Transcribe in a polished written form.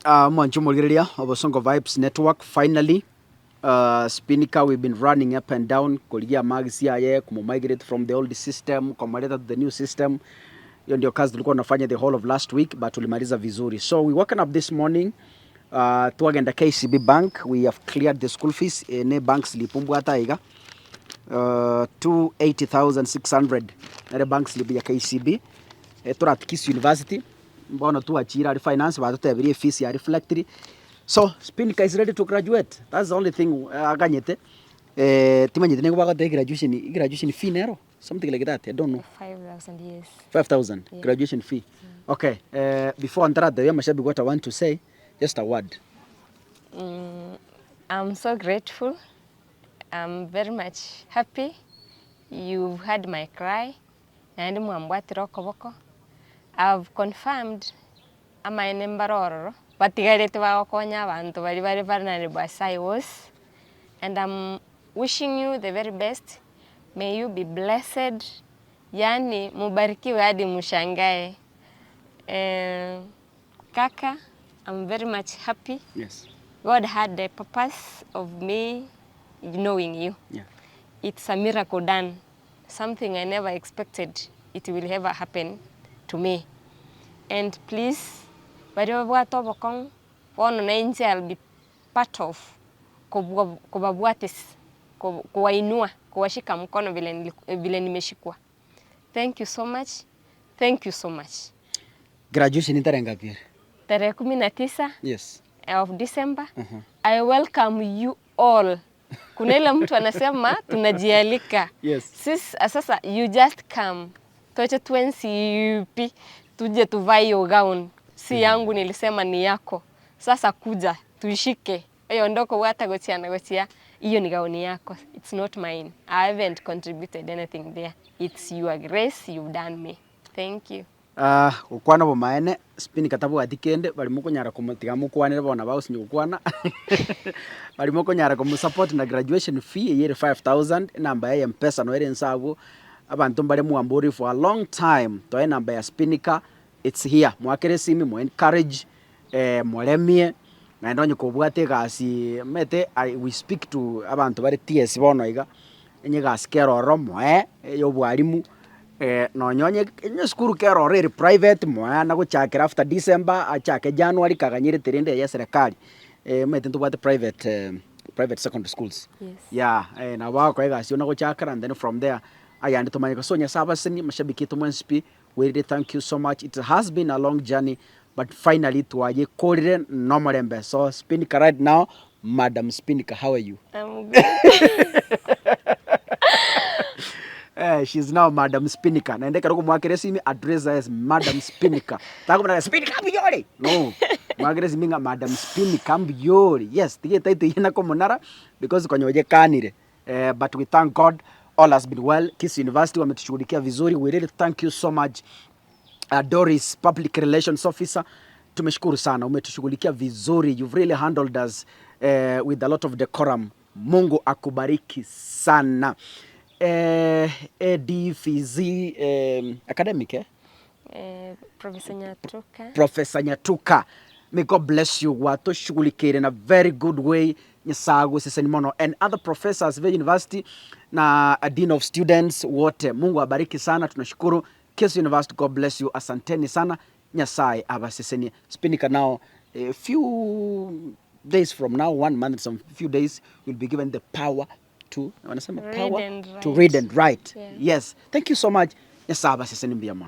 Mwanjumuliriria of Bosongo Vibes network finally. Spinica, we've been running up and down kuligia magisi aye migrate from the old system kumaleta to the new system. Hiyo ndio kazi tulikuwa tunafanya the whole of last week, but tulimaliza vizuri. So we woken up this morning tuagenda KCB bank. We have cleared the school fees ne banks lipumbwa taiga 280,600 na banks libi ya KCB turat Kisii University mbona tu achira refinance ba tuteberie fees ya reflectory. So Spinica is ready to graduate. That's the only thing aganyete timanyete ne kubaga graduation fee nero something like that. I don't know. 5,000 yes. 5,000 yeah. Graduation fee. Okay, before Andrada mashabiki what I want to say, just a word. I'm so grateful. I'm very much happy. You've heard my cry. And I've confirmed I'm a member but and I'm wishing you the very best. May you be blessed. Yani mubarikiwe hadi mushangae. Kaka, I'm very much happy. Yes. God had the purpose of me knowing you. Yeah. It's a miracle done. Something I never expected it will ever happen to me. And please, I'll be part of kuwainua, kuwashika mkono vile nimeshikwa. Thank you so much. Thank you so much. Graduation tarehe ngapi? Tarehe 19. Yes. Of December. I welcome you all. Kuna ile mtu anasema tunajialika. Yes. Sasa you just come. Tuache tuensi yupi. Tuje tuvae hiyo gown. Si yangu nilisema ni yako. Sasa kuja tuishike. Hiyo ndoko wata gotia. Hiyo ni gown yako. It's not mine. I haven't contributed anything there. It's your grace you've done me. Thank you. Ukwana bo maene Spinica tabu atikende bali muko nyara kumutiga mukwanira bona bawusi nyukwana bali muko nyara kumu support na graduation fee yere 5,000 namba ya mpesa no ere nsabu abantu mbale muamburi for a long time to namba ya Spinica. It's here mwakere simi mu encourage molemie na ndonye kubwate gasi mete we speak to abantu bari TS bono iga enye gas keroro mwe yo bwalimu no nyonye skuru kero riri private mwana guchakira after December achake January kaganyire terende ya serikali mete ntubate private secondary schools. Yes. Yeah, na wako ega sio na guchakira and then from there ayandi tumanyika sonya sabasini mashabiki tumwensipi we really thank you so much. It has been a long journey but finally tuaje korire no morembe. So Spinica right now, Madam Spinica, how are you? I'm good. She's now Madam Spinica. Na ndeka ruko mwakere simi address her as Madam Spinica. Takumana Spinica mbiyori. No. Mwakere simi nga Madam Spinica mbiyori. Yes, tiye taito yena ko monara because konyoje kanire. But we thank God all has been well. Kisii University wametushughulikia vizuri. We really thank you so much. Doris, Public Relations Officer, tumeshukuru sana. Umetushughulikia vizuri. You've really handled us with a lot of decorum. Mungu akubariki sana. ADFZ academic Professor Nyatuka, may God bless you. Watu shughulikire in a very good way nyasagu siseni mono and other professors at university na a dean of students wote. Mungu abariki sana, tunashukuru. Kisii University, God bless you. Asanteni sana. Nyasai abasiseni. Spinica now a few days from now, 1 month, some few days, you'll be given the power to read and write. Yeah. Yes. Thank you so much. Yes, abasiseni mbiyamon.